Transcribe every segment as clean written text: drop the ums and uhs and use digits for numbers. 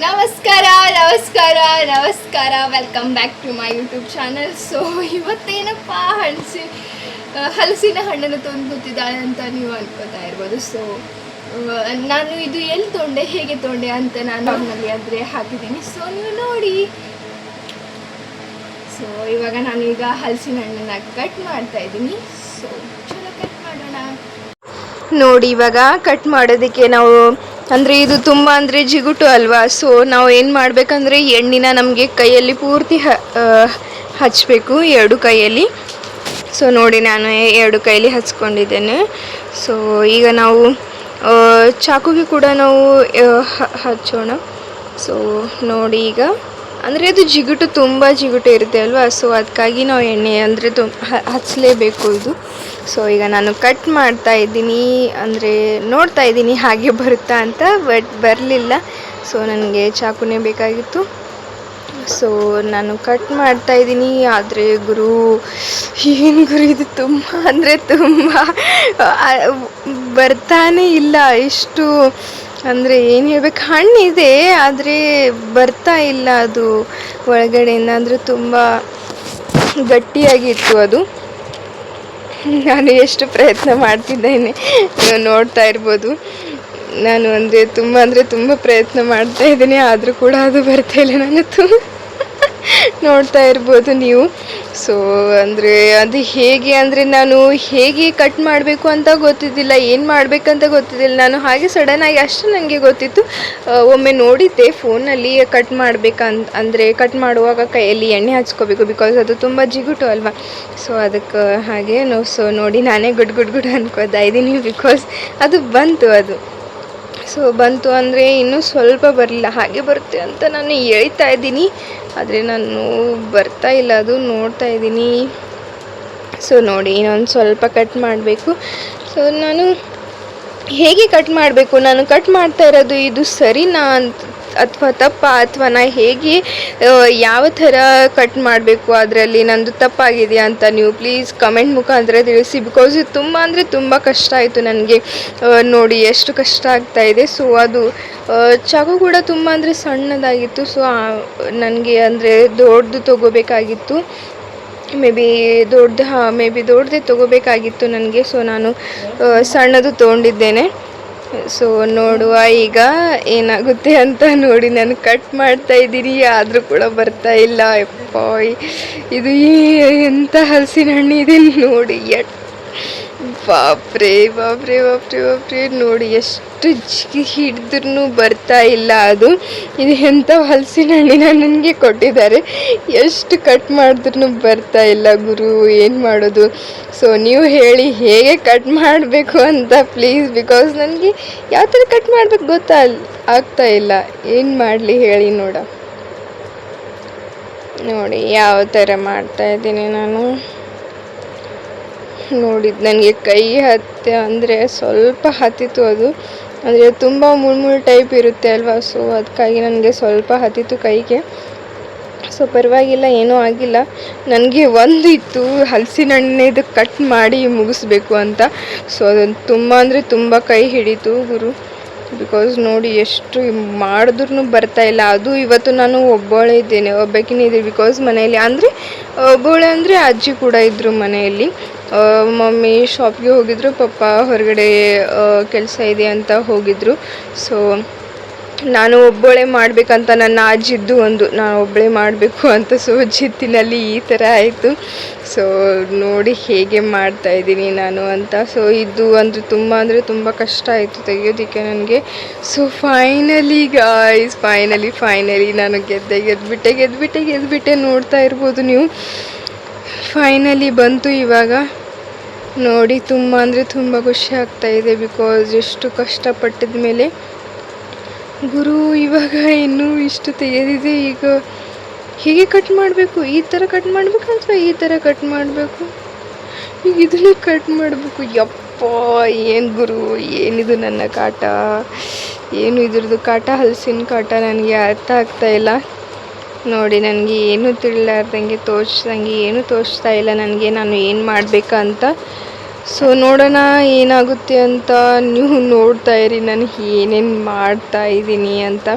ನಮಸ್ಕಾರ ನಮಸ್ಕಾರ ನಮಸ್ಕಾರ welcome back to my YouTube channel. So ಇವತ್ತೇನಪ್ಪ ಹಲಸಿನ ಹಣ್ಣನ್ನು ತಂದು ಕೂತಿದ್ದಾಳೆ ಅಂತ ನೀವು ಅನ್ಕೋತಾ ಇರ್ಬೋದು. ಸೊ ನಾನು ಇದು ಎಲ್ಲಿ ತೊಗೊಂಡೆ ಹೇಗೆ ತೊಗೊಂಡೆ ಅಂತ ನಾನು ಅವನಲ್ಲಿ ಆದರೆ ಹಾಕಿದ್ದೀನಿ. ಸೊ ನೀವು ನೋಡಿ. ಸೊ ಇವಾಗ ನಾನೀಗ ಹಲಸಿನ ಹಣ್ಣನ್ನು ಕಟ್ ಮಾಡ್ತಾ ಇದ್ದೀನಿ. ಸೊ ಚಲೋ ಕಟ್ ಮಾಡೋಣ. ನೋಡಿ ಇವಾಗ ಕಟ್ ಮಾಡೋದಕ್ಕೆ ನಾವು ಅಂದರೆ ಇದು ತುಂಬ ಅಂದರೆ ಜಿಗುಟು ಅಲ್ವಾ. ಸೊ ನಾವು ಏನು ಮಾಡಬೇಕಂದ್ರೆ ಎಣ್ಣೆನ ನಮಗೆ ಕೈಯಲ್ಲಿ ಪೂರ್ತಿ ಹಚ್ಚಬೇಕು, ಎರಡು ಕೈಯಲ್ಲಿ. ಸೊ ನೋಡಿ ನಾನು ಎರಡು ಕೈಯಲ್ಲಿ ಹಚ್ಕೊಂಡಿದ್ದೇನೆ. ಸೊ ಈಗ ನಾವು ಚಾಕುಗೆ ಕೂಡ ನಾವು ಹಚ್ಚೋಣ. ಸೊ ನೋಡಿ ಈಗ ಅಂದರೆ ಅದು ಜಿಗುಟು ತುಂಬ ಜಿಗುಟು ಇರುತ್ತೆ ಅಲ್ವಾ. ಸೊ ಅದಕ್ಕಾಗಿ ನಾವು ಎಣ್ಣೆ ಅಂದರೆ ಹಚ್ಚಲೇಬೇಕು ಇದು. ಸೊ ಈಗ ನಾನು ಕಟ್ ಮಾಡ್ತಾ ಇದ್ದೀನಿ, ಅಂದರೆ ನೋಡ್ತಾ ಇದ್ದೀನಿ ಹಾಗೆ ಬರುತ್ತಾ ಅಂತ, ಬಟ್ ಬರಲಿಲ್ಲ. ಸೊ ನನಗೆ ಚಾಕುನೇ ಬೇಕಾಗಿತ್ತು. ಸೊ ನಾನು ಕಟ್ ಮಾಡ್ತಾ ಇದ್ದೀನಿ. ಆದರೆ ಏನು ಗುರು ಇದು ತುಂಬ ಅಂದರೆ ತುಂಬ ಬರ್ತಾನೇ ಇಲ್ಲ. ಇಷ್ಟು ಅಂದರೆ ಏನು ಹೇಳ್ಬೇಕು, ಹಣ್ಣಿದೆ ಆದರೆ ಬರ್ತಾ ಇಲ್ಲ ಅದು ಒಳಗಡೆಯಿಂದ. ಅಂದರೆ ತುಂಬ ಗಟ್ಟಿಯಾಗಿತ್ತು ಅದು. ನಾನು ಎಷ್ಟು ಪ್ರಯತ್ನ ಮಾಡ್ತಿದ್ದೇನೆ ನೀವು ನೋಡ್ತಾ ಇರ್ಬೋದು. ನಾನು ಅಂದರೆ ತುಂಬ ಪ್ರಯತ್ನ ಮಾಡ್ತಾ ಇದ್ದೀನಿ, ಆದರೂ ಕೂಡ ಅದು ಬರ್ತಾ ಇಲ್ಲ ನನ್ನದು. ನೋಡ್ತಾ ಇರ್ಬೋದು ನೀವು. ಸೊ ಅಂದರೆ ಅದು ಹೇಗೆ ಅಂದರೆ ನಾನು ಹೇಗೆ ಕಟ್ ಮಾಡಬೇಕು ಅಂತ ಗೊತ್ತಿದ್ದಿಲ್ಲ, ಏನು ಮಾಡಬೇಕಂತ ಗೊತ್ತಿದ್ದಿಲ್ಲ. ನಾನು ಹಾಗೆ ಸಡನ್ನಾಗಿ ಅಷ್ಟು ನನಗೆ ಗೊತ್ತಿತ್ತು. ಒಮ್ಮೆ ನೋಡಿದ್ದೆ ಫೋನಲ್ಲಿ ಕಟ್ ಅಂದರೆ ಕಟ್ ಮಾಡುವಾಗ ಕೈಯಲ್ಲಿ ಎಣ್ಣೆ ಹಚ್ಕೋಬೇಕು, ಬಿಕಾಸ್ ಅದು ತುಂಬ ಜಿಗುಟು ಅಲ್ವಾ. ಸೊ ಅದಕ್ಕೆ ಹಾಗೆ ಸೊ ನೋಡಿ ನಾನೇ ಗುಡ್ ಅನ್ಕೋತಾ ಇದ್ದೀನಿ, ಬಿಕಾಸ್ ಅದು ಬಂತು. ಸೊ ಬಂತು ಅಂದರೆ ಇನ್ನೂ ಸ್ವಲ್ಪ ಬರಲಿಲ್ಲ, ಹಾಗೆ ಬರುತ್ತೆ ಅಂತ ನಾನು ಹೇಳ್ತಾ ಇದ್ದೀನಿ. ಆದರೆ ನಾನು ಬರ್ತಾ ಇಲ್ಲ, ಅದು ನೋಡ್ತಾ ಇದ್ದೀನಿ. ಸೊ ನೋಡಿ ಇನ್ನೊಂದು ಸ್ವಲ್ಪ ಕಟ್ ಮಾಡಬೇಕು. ಸೊ ನಾನು ಹೇಗೆ ಕಟ್ ಮಾಡಬೇಕು, ನಾನು ಕಟ್ ಮಾಡ್ತಾ ಇರೋದು ಇದು ಸರಿನಾ ಅಥವಾ ತಪ್ಪಾ, ಅಥವಾ ನಾ ಹೇಗೆ ಯಾವ ಥರ ಕಟ್ ಮಾಡಬೇಕು, ಅದರಲ್ಲಿ ನಂದು ತಪ್ಪಾಗಿದೆಯಾ ಅಂತ ನೀವು ಪ್ಲೀಸ್ ಕಮೆಂಟ್ ಮುಖಾಂತರ ತಿಳಿಸಿ. ಬಿಕಾಸ್ ಇದು ತುಂಬ ಅಂದರೆ ತುಂಬ ಕಷ್ಟ ಆಯಿತು ನನಗೆ. ನೋಡಿ ಎಷ್ಟು ಕಷ್ಟ ಆಗ್ತಾಯಿದೆ. ಸೊ ಅದು ಚಾಕು ಕೂಡ ತುಂಬ ಅಂದರೆ ಸಣ್ಣದಾಗಿತ್ತು. ಸೊ ನನಗೆ ಅಂದರೆ ದೊಡ್ಡದು ತೊಗೋಬೇಕಾಗಿತ್ತು. ಮೇ ಬಿ ದೊಡ್ಡದೇ ತೊಗೋಬೇಕಾಗಿತ್ತು ನನಗೆ. ಸೊ ನಾನು ಸಣ್ಣದು ತೊಗೊಂಡಿದ್ದೇನೆ. ಸೊ ನೋಡುವ ಈಗ ಏನಾಗುತ್ತೆ ಅಂತ. ನೋಡಿ ನಾನು ಕಟ್ ಮಾಡ್ತಾ ಇದ್ದೀನಿ, ಆದರೂ ಕೂಡ ಬರ್ತಾ ಇಲ್ಲ. ಯಪ್ಪ, ಇದು ಎಂಥ ಹಲಸಿನ ಹಣ್ಣು ಇದೆ ನೋಡಿ. ಬಾಪ್ರೇ ನೋಡಿ ಎಷ್ಟು ಹಿಡಿದ್ರೂ ಬರ್ತಾ ಇಲ್ಲ ಅದು. ಇದು ಎಂಥ ಹಲಸಿನ ಹಣ್ಣಿನ ನನಗೆ ಕೊಟ್ಟಿದ್ದಾರೆ, ಎಷ್ಟು ಕಟ್ ಮಾಡಿದ್ರೂ ಬರ್ತಾ ಇಲ್ಲ ಗುರು, ಏನು ಮಾಡೋದು. ಸೊ ನೀವು ಹೇಳಿ ಹೇಗೆ ಕಟ್ ಮಾಡಬೇಕು ಅಂತ ಪ್ಲೀಸ್, ಬಿಕಾಸ್ ನನಗೆ ಯಾವ ಥರ ಕಟ್ ಮಾಡಬೇಕು ಆಗ್ತಾ ಇಲ್ಲ. ಏನು ಮಾಡಲಿ ಹೇಳಿ ನೋಡಿ ಯಾವ ಥರ ಮಾಡ್ತಾ ಇದ್ದೀನಿ ನಾನು. ನೋಡಿದ್ದು ನನಗೆ ಕೈ ಅಂದರೆ ಸ್ವಲ್ಪ ಹತ್ತಿತ್ತು ಅದು. ಅಂದರೆ ತುಂಬ ಮುಳ್ಳು ಟೈಪ್ ಇರುತ್ತೆ ಅಲ್ವಾ. ಸೊ ಅದಕ್ಕಾಗಿ ನನಗೆ ಸ್ವಲ್ಪ ಹತ್ತಿತ್ತು ಕೈಗೆ. ಸೊ ಪರವಾಗಿಲ್ಲ, ಏನೂ ಆಗಿಲ್ಲ. ನನಗೆ ಒಂದು ಇತ್ತು ಹಲಸಿನ ಹಣ್ಣಿದು ಕಟ್ ಮಾಡಿ ಮುಗಿಸ್ಬೇಕು ಅಂತ. ಸೊ ಅದೊಂದು ತುಂಬ ಅಂದರೆ ತುಂಬ ಕೈ ಹಿಡಿತು ಗುರು. ಬಿಕಾಸ್ ನೋಡಿ ಎಷ್ಟು ಮಾಡಿದ್ರೂ ಬರ್ತಾ ಇಲ್ಲ. ಅದು ಇವತ್ತು ನಾನು ಒಬ್ಬಾಕಿನೇ ಇದ್ದೀನಿ. ಬಿಕಾಸ್ ಮನೆಯಲ್ಲಿ ಅಂದರೆ ಒಬ್ಬಳೆ ಅಂದರೆ ಅಜ್ಜಿ ಕೂಡ ಇದ್ದರು ಮನೆಯಲ್ಲಿ. ಮಮ್ಮಿ ಶಾಪ್ಗೆ ಹೋಗಿದ್ರು, ಪಪ್ಪ ಹೊರಗಡೆ ಕೆಲಸ ಇದೆ ಅಂತ ಹೋಗಿದ್ರು. ಸೊ ನಾನು ಒಬ್ಬಳೆ ಮಾಡಬೇಕಂತ ನನ್ನ ಅಜ್ಜಿದ್ದು ನಾನು ಒಬ್ಬಳೆ ಮಾಡಬೇಕು ಅಂತ. ಸೊ ಜಿದ್ದಿನಲ್ಲಿ ಈ ಥರ ಆಯಿತು. ಸೊ ನೋಡಿ ಹೇಗೆ ಮಾಡ್ತಾಯಿದ್ದೀನಿ ನಾನು ಅಂತ. ಸೊ ಇದು ಅಂದರೆ ತುಂಬ ಕಷ್ಟ ಆಯಿತು ತೆಗೆಯೋದಕ್ಕೆ ನನಗೆ. ಸೊ ಫೈನಲಿ ಗಾಯ್ಸ್, ಫೈನಲಿ ನಾನು ಗೆದ್ಬಿಟ್ಟೆ. ನೋಡ್ತಾ ಇರ್ಬೋದು ನೀವು. ಫೈನಲಿ ಬಂತು ಇವಾಗ. ನೋಡಿ ತುಂಬ ಅಂದರೆ ತುಂಬ ಖುಷಿ ಆಗ್ತಾಯಿದೆ, ಬಿಕಾಸ್ ಎಷ್ಟು ಕಷ್ಟಪಟ್ಟಿದ ಮೇಲೆ ಗುರು ಇವಾಗ ಇನ್ನೂ ಇಷ್ಟು ತೆಗೆದಿದೆ. ಈಗ ಹೀಗೆ ಕಟ್ ಮಾಡಬೇಕು, ಈ ಥರ ಕಟ್ ಮಾಡಬೇಕು ಅಥವಾ ಈ ಥರ ಕಟ್ ಮಾಡಬೇಕು, ಈಗ ಇದನ್ನು ಕಟ್ ಮಾಡಬೇಕು. ಯಪ್ಪ ಏನು ಗುರು, ಏನಿದು ನನ್ನ ಕಾಟ, ಏನು ಇದ್ರದ್ದು ಕಾಟ, ಹಲಸಿನ ಕಾಟ ನನಗೆ ಅರ್ಥ ಆಗ್ತಾಯಿಲ್ಲ. ನೋಡಿ ನನಗೆ ಏನು ತಿಳಿಲಾರ್ದಂಗೆ ಏನು ತೋಚ್ತಾ ಇಲ್ಲ ನನಗೆ, ನಾನು ಏನು ಮಾಡಬೇಕಂತ. ಸೊ ನೋಡೋಣ ಏನಾಗುತ್ತೆ ಅಂತ. ನೀವು ನೋಡ್ತಾ ಇರಿ ನಾನು ಏನೇನು ಮಾಡ್ತಾ ಇದ್ದೀನಿ ಅಂತ.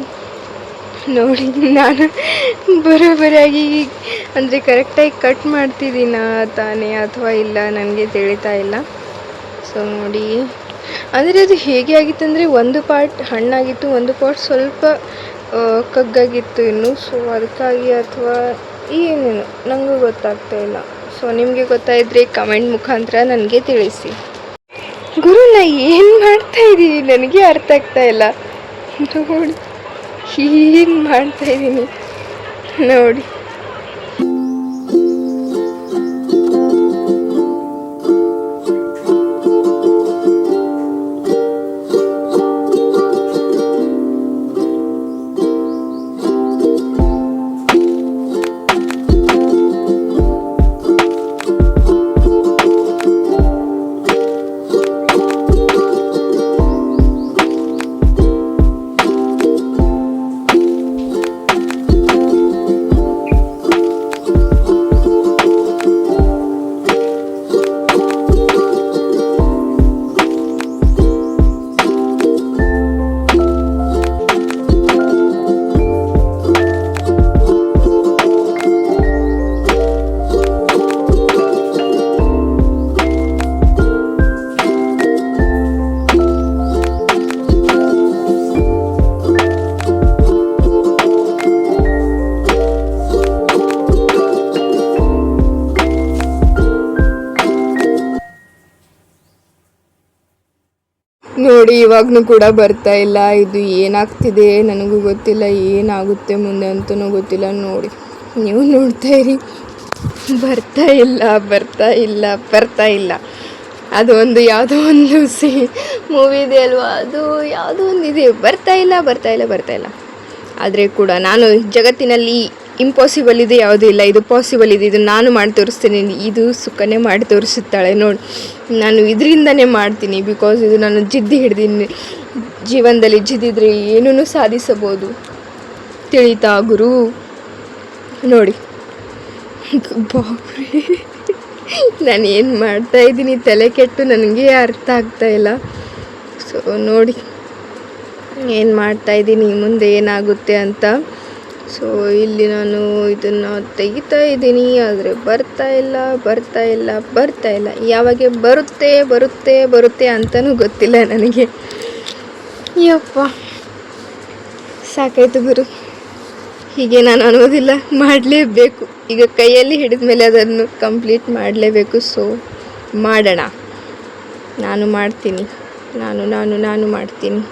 ನೋಡಿ ನಾನು ಬರೋಬ್ಬರಿಯಾಗಿ ಅಂದರೆ ಕರೆಕ್ಟಾಗಿ ಕಟ್ ಮಾಡ್ತಿದ್ದೀನ ತಾನೇ ಅಥವಾ ಇಲ್ಲ ನನಗೆ ತಿಳಿತಾ ಇಲ್ಲ. ಸೊ ನೋಡಿ, ಅಂದರೆ ಅದು ಹೇಗೆ ಆಗಿತ್ತು ಅಂದರೆ ಒಂದು ಪಾರ್ಟ್ ಹಣ್ಣಾಗಿತ್ತು, ಒಂದು ಪಾರ್ಟ್ ಸ್ವಲ್ಪ ಕಗ್ಗಾಗಿತ್ತು ಇನ್ನು. ಸೊ ಅದಕ್ಕಾಗಿ ಅಥವಾ ಏನೇನು ನನಗೂ ಗೊತ್ತಾಗ್ತಾ ಇಲ್ಲ. ಸೊ ನಿಮಗೆ ಗೊತ್ತಾಯಿದ್ರೆ ಕಮೆಂಟ್ ಮುಖಾಂತರ ನನಗೆ ತಿಳಿಸಿ. ಗುರು, ನಾ ಏನು ಮಾಡ್ತಾ ಇದ್ದೀನಿ ನನಗೆ ಅರ್ಥ ಆಗ್ತಾ ಇಲ್ಲ. ನೋಡಿ ಹೀಗೆ ಮಾಡ್ತಾ ಇದ್ದೀನಿ ನೋಡಿ. ನೋಡಿ ಇವಾಗೂ ಕೂಡ ಬರ್ತಾ ಇಲ್ಲ. ಇದು ಏನಾಗ್ತಿದೆ ನನಗೂ ಗೊತ್ತಿಲ್ಲ, ಏನಾಗುತ್ತೆ ಮುಂದೆ ಅಂತಲೂ ಗೊತ್ತಿಲ್ಲ. ನೋಡಿ ನೀವು ನೋಡ್ತಾ ಇರಿ, ಬರ್ತಾ ಇಲ್ಲ ಬರ್ತಾ ಇಲ್ಲ ಬರ್ತಾ ಇಲ್ಲ. ಅದು ಒಂದು ಯಾವುದೋ ಒಂದು ಮೂವಿ ಇದೆ ಅಲ್ವಾ, ಅದು ಯಾವುದೋ ಒಂದು ಇದೆ, ಬರ್ತಾ ಇಲ್ಲ ಬರ್ತಾ ಇಲ್ಲ ಬರ್ತಾ ಇಲ್ಲ. ಆದರೆ ಕೂಡ ನಾನು ಜಗತ್ತಿನಲ್ಲಿ ಇಂಪಾಸಿಬಲ್ ಇದೆ ಯಾವುದೂ ಇಲ್ಲ, ಇದು ಪಾಸಿಬಲ್ ಇದೆ, ಇದು ನಾನು ಮಾಡಿ ತೋರಿಸ್ತೀನಿ, ಇದು ಸುಖನೇ ಮಾಡಿ ತೋರಿಸುತ್ತಾಳೆ. ನೋಡಿ ನಾನು ಇದರಿಂದನೇ ಮಾಡ್ತೀನಿ, ಬಿಕಾಸ್ ಇದು ನಾನು ಜಿದ್ದು ಹಿಡ್ದೀನಿ. ಜೀವನದಲ್ಲಿ ಜಿದ್ದಿದ್ರೆ ಏನೂ ಸಾಧಿಸಬಹುದು, ತಿಳಿತಾ ಗುರು? ನೋಡಿ ಬಾಬ್ರೆ, ನಾನು ಏನು ಮಾಡ್ತಾಯಿದ್ದೀನಿ ತಲೆ ಕೆಟ್ಟು ನನಗೆ ಅರ್ಥ ಆಗ್ತಾ ಇಲ್ಲ. ಸೊ ನೋಡಿ ಏನು ಮಾಡ್ತಾಯಿದ್ದೀನಿ, ಮುಂದೆ ಏನಾಗುತ್ತೆ ಅಂತ. ಸೊ ಇಲ್ಲಿ ನಾನು ಇದನ್ನು ತೆಗಿತಾ ಇದ್ದೀನಿ, ಆದರೆ ಬರ್ತಾ ಇಲ್ಲ ಬರ್ತಾ ಇಲ್ಲ ಬರ್ತಾ ಇಲ್ಲ. ಯಾವಾಗ ಬರುತ್ತೆ ಬರುತ್ತೆ ಬರುತ್ತೆ ಅಂತಲೂ ಗೊತ್ತಿಲ್ಲ ನನಗೆ. ಯಪ್ಪ ಸಾಕಾಯ್ತು ಗುರು, ಹೀಗೆ ನಾನು ಅನ್ನೋದಿಲ್ಲ, ಮಾಡಲೇಬೇಕು. ಈಗ ಕೈಯಲ್ಲಿ ಹಿಡಿದ ಮೇಲೆ ಅದನ್ನು ಕಂಪ್ಲೀಟ್ ಮಾಡಲೇಬೇಕು. ಸೊ ಮಾಡೋಣ, ನಾನು ಮಾಡ್ತೀನಿ, ನಾನು ಮಾಡ್ತೀನಿ.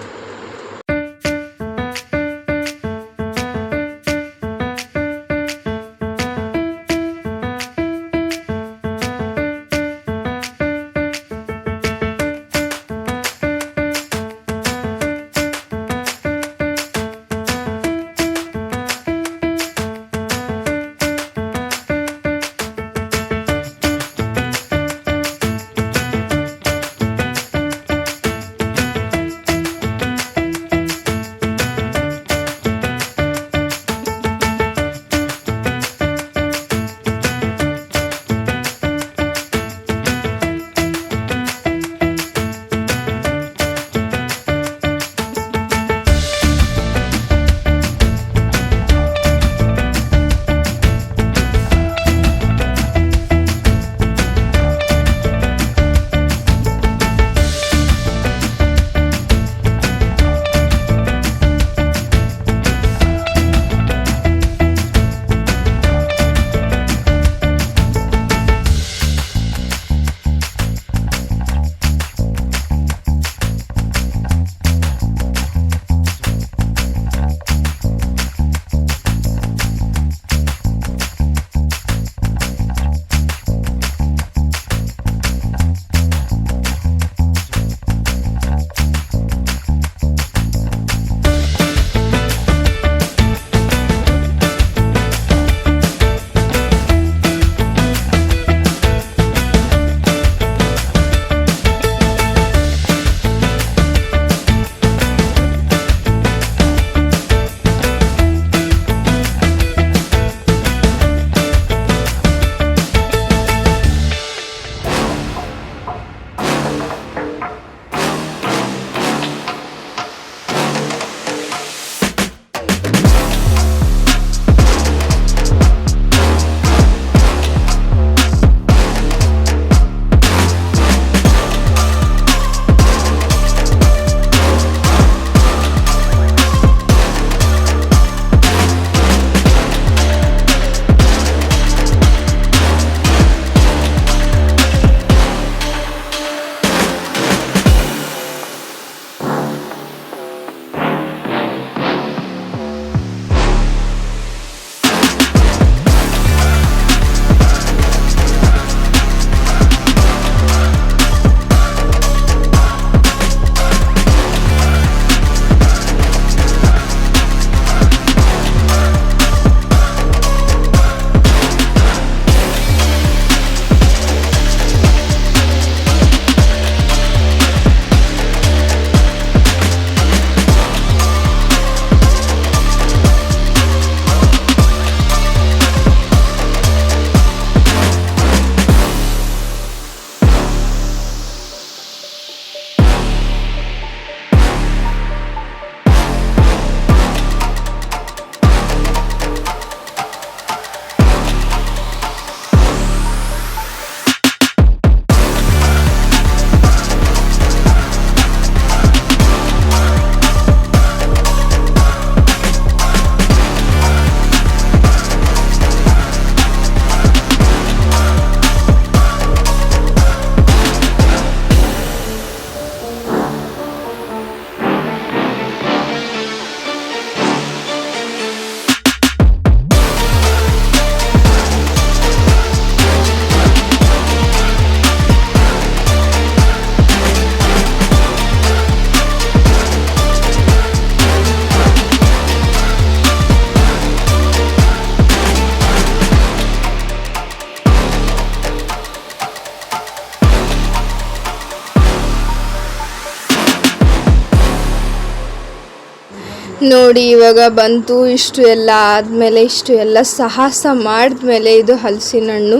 ನೋಡಿ ಇವಾಗ ಬಂತು. ಇಷ್ಟು ಎಲ್ಲ ಆದಮೇಲೆ, ಇಷ್ಟು ಎಲ್ಲ ಸಾಹಸ ಮಾಡಿದ್ಮೇಲೆ ಇದು ಹಲಸಿನ ಹಣ್ಣು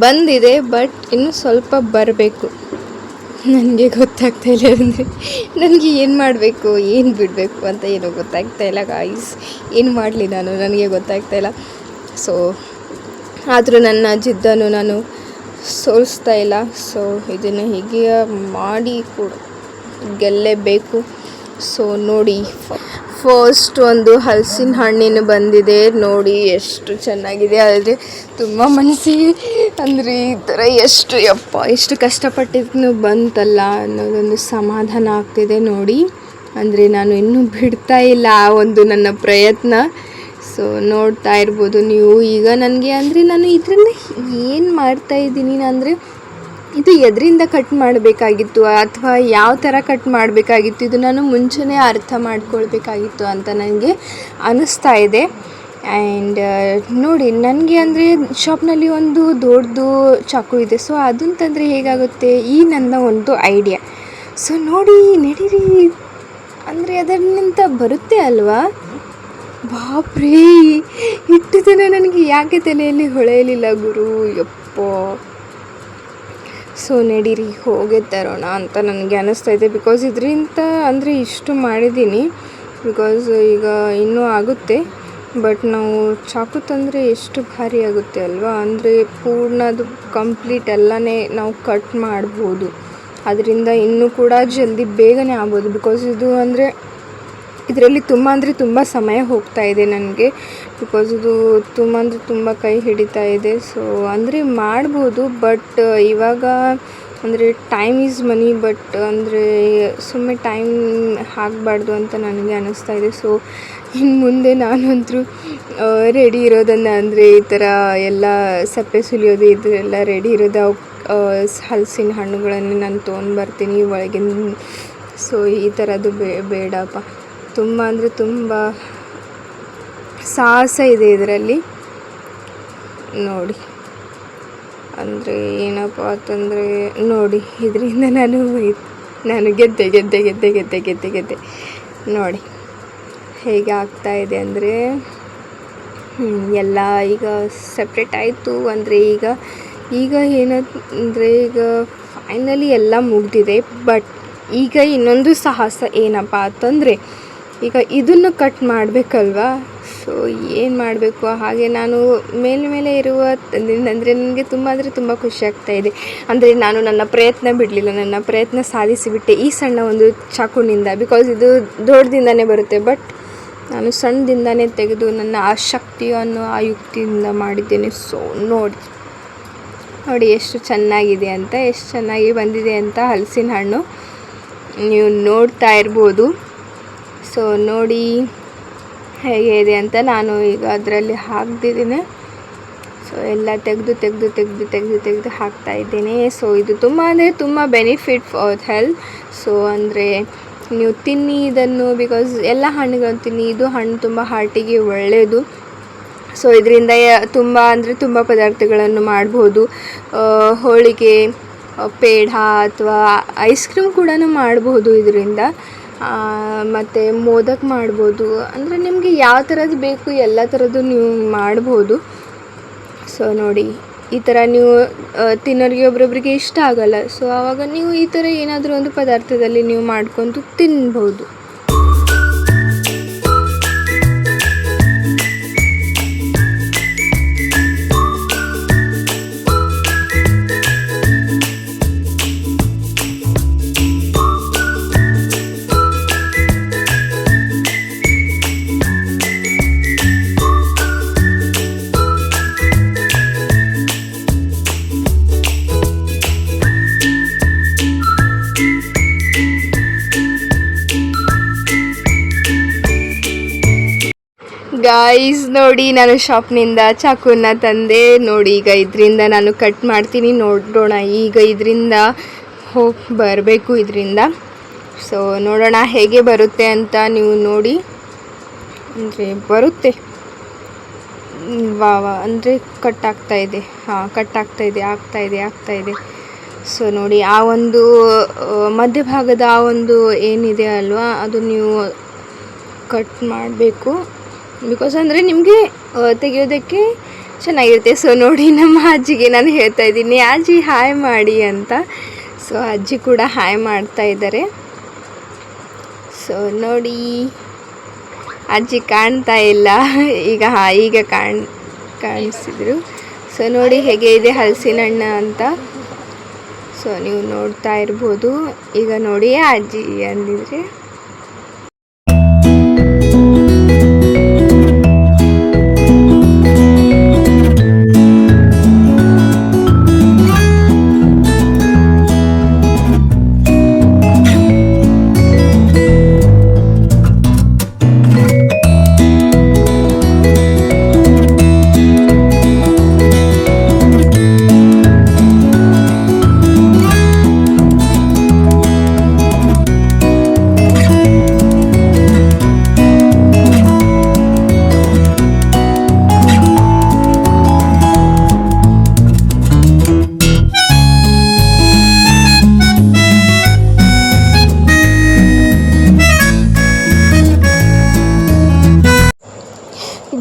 ಬಂದಿದೆ. ಬಟ್ ಇನ್ನು ಸ್ವಲ್ಪ ಬರಬೇಕು. ನನಗೆ ಗೊತ್ತಾಗ್ತಾ ಇಲ್ಲ ಅಂದರೆ ನನಗೆ ಏನು ಮಾಡಬೇಕು, ಏನು ಬಿಡಬೇಕು ಅಂತ ಏನೂ ಗೊತ್ತಾಗ್ತಾ ಇಲ್ಲ ಗಾಯ್ಸ್. ಏನು ಮಾಡಲಿ ನನಗೆ ಗೊತ್ತಾಗ್ತಾ ಇಲ್ಲ. ಸೊ ಆದರೂ ನನ್ನ ಜಿದ್ದನ್ನು ನಾನು ಸೋಲಿಸ್ತಾ ಇಲ್ಲ. ಸೊ ಇದನ್ನು ಹೀಗೆ ಮಾಡಿ ಕೂಡ ಗೆಲ್ಲೇಬೇಕು. ಸೊ ನೋಡಿ, ಫಸ್ಟ್ ಒಂದು ಹಲಸಿನ ಹಣ್ಣಿನ ಬಂದಿದೆ. ನೋಡಿ ಎಷ್ಟು ಚೆನ್ನಾಗಿದೆ. ಆದರೆ ತುಂಬ ಮನಸ್ಸಿಗೆ ಅಂದರೆ ಈ ಥರ ಎಷ್ಟು ಕಷ್ಟಪಟ್ಟಿದ್ದು ಬಂತಲ್ಲ ಅನ್ನೋದೊಂದು ಸಮಾಧಾನ ಆಗ್ತಿದೆ. ನೋಡಿ, ಅಂದರೆ ನಾನು ಇನ್ನೂ ಬಿಡ್ತಾ ಇಲ್ಲ ಆ ಒಂದು ನನ್ನ ಪ್ರಯತ್ನ. ಸೊ ನೋಡ್ತಾ ಇರ್ಬೋದು ನೀವು. ಈಗ ನನಗೆ ಅಂದರೆ ನಾನು ಇದರಿಂದ ಏನು ಮಾಡ್ತಾಯಿದ್ದೀನಿ ಅಂದರೆ, ಇದು ಎದರಿಂದ ಕಟ್ ಮಾಡಬೇಕಾಗಿತ್ತು ಅಥವಾ ಯಾವ ಥರ ಕಟ್ ಮಾಡಬೇಕಾಗಿತ್ತು, ಇದು ನಾನು ಮುಂಚೆನೇ ಅರ್ಥ ಮಾಡ್ಕೊಳ್ಬೇಕಾಗಿತ್ತು ಅಂತ ನನಗೆ ಅನ್ನಿಸ್ತಾ ಇದೆ. ಆ್ಯಂಡ್ ನೋಡಿ, ನನಗೆ ಅಂದರೆ ಶಾಪ್ನಲ್ಲಿ ಒಂದು ದೊಡ್ಡದು ಚಾಕು ಇದೆ. ಸೊ ಅದನ್ನು ತಂದರೆ ಹೇಗಾಗುತ್ತೆ, ಈ ನನ್ನ ಒಂದು ಐಡಿಯಾ. ಸೊ ನೋಡಿ, ನಡೀರಿ, ಅಂದರೆ ಅದರಿಂದ ಬರುತ್ತೆ ಅಲ್ವಾ. ಬಾಪ್ರೇ, ಇಟ್ಟು ದಿನ ನನಗೆ ಯಾಕೆ ತಲೆಯಲ್ಲಿ ಹೊಳೆಯಲಿಲ್ಲ ಗುರು, ಯಪ್ಪ. ಸೊ ನಡೀರಿ, ಹೋಗೇ ತರೋಣ ಅಂತ ನನಗೆ ಅನ್ನಿಸ್ತಾ ಇದೆ. ಬಿಕಾಸ್ ಇದರಿಂದ ಅಂದರೆ ಇಷ್ಟು ಮಾಡಿದ್ದೀನಿ, ಬಿಕಾಸ್ ಈಗ ಇನ್ನೂ ಆಗುತ್ತೆ. ಬಟ್ ನಾವು ಚಾಕು ತಂದರೆ ಎಷ್ಟು ಭಾರಿ ಆಗುತ್ತೆ ಅಲ್ವಾ. ಅಂದರೆ ಪೂರ್ಣ ಅದು ಕಂಪ್ಲೀಟ್ ಎಲ್ಲನೇ ನಾವು ಕಟ್ ಮಾಡ್ಬೋದು. ಅದರಿಂದ ಇನ್ನೂ ಕೂಡ ಜಲ್ದಿ ಬೇಗನೆ ಆಗ್ಬೋದು. ಬಿಕಾಸ್ ಇದು ಅಂದರೆ ಇದರಲ್ಲಿ ತುಂಬ ಸಮಯ ಹೋಗ್ತಾ ಇದೆ ನನಗೆ. ಬಿಕಾಸ್ ಇದು ತುಂಬ ಕೈ ಹಿಡಿತಾ ಇದೆ. ಸೊ ಅಂದರೆ ಮಾಡ್ಬೋದು, ಬಟ್ ಇವಾಗ ಅಂದರೆ ಟೈಮ್ ಈಸ್ ಮನಿ. ಬಟ್ ಅಂದರೆ ಸುಮ್ಮನೆ ಟೈಮ್ ಹಾಕಬಾರ್ದು ಅಂತ ನನಗೆ ಅನ್ನಿಸ್ತಾ ಇದೆ. ಸೊ ಇನ್ನು ಮುಂದೆ ನಾನಂತರೂ ರೆಡಿ ಇರೋದನ್ನು, ಅಂದರೆ ಈ ಥರ ಎಲ್ಲ ಸಪ್ಪೆ ಸುಲಿಯೋದು ಇದೆಲ್ಲ ರೆಡಿ ಇರೋದು, ಹಲಸಿನ ಹಣ್ಣುಗಳನ್ನು ನಾನು ತೊಗೊಂಡ್ಬರ್ತೀನಿ ಒಳಗಿನ. ಸೊ ಈ ಥರದ್ದು ಬೇಡಪ್ಪ. ತುಂಬ ಸಾಹಸ ಇದೆ ಇದರಲ್ಲಿ. ನೋಡಿ, ಅಂದರೆ ಏನಪ್ಪ ಅಂತಂದರೆ ನೋಡಿ, ಇದರಿಂದ ನಾನು ಗೆದ್ದೆ. ನೋಡಿ ಹೇಗೆ ಆಗ್ತಾಯಿದೆ ಅಂದರೆ, ಎಲ್ಲ ಈಗ ಸಪ್ರೇಟ್ ಆಯಿತು. ಅಂದರೆ ಈಗ ಏನಂದರೆ ಈಗ ಫೈನಲಿ ಎಲ್ಲ ಮುಗಿದಿದೆ. ಬಟ್ ಈಗ ಇನ್ನೊಂದು ಸಾಹಸ ಏನಪ್ಪ ಅಂತಂದರೆ, ಈಗ ಇದನ್ನು ಕಟ್ ಮಾಡಬೇಕಲ್ವಾ. ಸೊ ಏನು ಮಾಡಬೇಕು, ಹಾಗೆ ನಾನು ಮೇಲೆ ಇರುವ ಅಂದರೆ ನನಗೆ ತುಂಬ ಖುಷಿ ಆಗ್ತಾಯಿದೆ. ಅಂದರೆ ನಾನು ನನ್ನ ಪ್ರಯತ್ನ ಬಿಡಲಿಲ್ಲ, ನನ್ನ ಪ್ರಯತ್ನ ಸಾಧಿಸಿಬಿಟ್ಟೆ ಈ ಸಣ್ಣ ಒಂದು ಚಾಕುನಿಂದ. ಬಿಕಾಸ್ ಇದು ದೊಡ್ಡದಿಂದನೇ ಬರುತ್ತೆ, ಬಟ್ ನಾನು ಸಣ್ಣದಿಂದನೇ ತೆಗೆದು ನನ್ನ ಆ ಶಕ್ತಿಯನ್ನು ಆ ಯುಕ್ತಿಯಿಂದ ಮಾಡಿದ್ದೇನೆ. ಸೊ ನೋಡಿ ಎಷ್ಟು ಚೆನ್ನಾಗಿದೆ ಅಂತ, ಎಷ್ಟು ಚೆನ್ನಾಗಿ ಬಂದಿದೆ ಅಂತ ಹಲಸಿನ ಹಣ್ಣು ನೀವು ನೋಡ್ತಾ ಇರ್ಬೋದು. ಸೊ ನೋಡಿ ಹೇಗೆ ಇದೆ ಅಂತ. ನಾನು ಈಗ ಅದರಲ್ಲಿ ಹಾಕ್ತಿದ್ದೀನಿ. ಸೊ ಎಲ್ಲ ತೆಗೆದು ಹಾಕ್ತಾ ಇದ್ದೇನೆ. ಸೊ ಇದು ತುಂಬ ಬೆನಿಫಿಟ್ ಫಾರ್ ಹೆಲ್ತ್. ಸೊ ಅಂದರೆ ನೀವು ತಿನ್ನಿ ಇದನ್ನು, ಬಿಕಾಸ್ ಎಲ್ಲ ಹಣ್ಣುಗಳನ್ನು ತಿನ್ನಿ. ಇದು ಹಣ್ಣು ತುಂಬ ಹಾರ್ಟಿಗೆ ಒಳ್ಳೆಯದು. ಸೊ ಇದರಿಂದ ತುಂಬ ಪದಾರ್ಥಗಳನ್ನು ಮಾಡ್ಬೋದು. ಹೋಳಿಗೆ, ಪೇಡ ಅಥವಾ ಐಸ್ ಕ್ರೀಮ್ ಕೂಡ ಮಾಡ್ಬೋದು ಇದರಿಂದ. ಮತ್ತು ಮೋದಕ ಮಾಡ್ಬೋದು. ಅಂದರೆ ನಿಮಗೆ ಯಾವ ಥರದ್ದು ಬೇಕು ಎಲ್ಲ ಥರದ್ದು ನೀವು ಮಾಡ್ಬೋದು. ಸೊ ನೋಡಿ, ಈ ಥರ ನೀವು ತಿನ್ನೋರಿಗೆ ಒಬ್ರೊಬ್ರಿಗೆ ಇಷ್ಟ ಆಗೋಲ್ಲ. ಸೊ ಆವಾಗ ನೀವು ಈ ಥರ ಏನಾದರೂ ಒಂದು ಪದಾರ್ಥದಲ್ಲಿ ನೀವು ಮಾಡ್ಕೊಂಡು ತಿನ್ಬೋದು. ಗಾಯ್ಸ್ ನೋಡಿ, ನಾನು ಶಾಪ್ನಿಂದ ಚಾಕುನ ತಂದೆ. ನೋಡಿ, ಈಗ ಇದರಿಂದ ನಾನು ಕಟ್ ಮಾಡ್ತೀನಿ. ನೋಡೋಣ ಈಗ ಇದರಿಂದ ಬರಬೇಕು ಇದರಿಂದ. ಸೊ ನೋಡೋಣ ಹೇಗೆ ಬರುತ್ತೆ ಅಂತ. ನೀವು ನೋಡಿ, ಅಂದರೆ ಬರುತ್ತೆ. ಅಂದರೆ ಕಟ್ ಆಗ್ತಾಯಿದೆ. ಆಗ್ತಾಯಿದೆ. ಸೊ ನೋಡಿ, ಆ ಒಂದು ಮಧ್ಯಭಾಗದ ಆ ಒಂದು ಏನಿದೆ ಅಲ್ವಾ, ಅದು ನೀವು ಕಟ್ ಮಾಡಬೇಕು. ಬಿಕಾಸ್ ಅಂದರೆ ನಿಮಗೆ ತೆಗೆಯೋದಕ್ಕೆ ಚೆನ್ನಾಗಿರುತ್ತೆ. ಸೊ ನೋಡಿ, ನಮ್ಮ ಅಜ್ಜಿಗೆ ನಾನು ಹೇಳ್ತಾ ಇದ್ದೀನಿ, ಅಜ್ಜಿ ಹಾಯ್ ಮಾಡಿ ಅಂತ. ಸೊ ಅಜ್ಜಿ ಕೂಡ ಹಾಯ್ ಮಾಡ್ತಾ ಇದ್ದಾರೆ. ಸೊ ನೋಡಿ, ಅಜ್ಜಿ ಕಾಣ್ತಾ ಇಲ್ಲ, ಈಗ ಕಾಣಿಸಿದ್ರು. ಸೊ ನೋಡಿ ಹೇಗೆ ಇದೆ ಹಲಸಿನ ಹಣ್ಣು ಅಂತ. ಸೊ ನೀವು ನೋಡ್ತಾ ಇರ್ಬೋದು. ಈಗ ನೋಡಿ ಅಜ್ಜಿ ಅಂದಿದ್ರೆ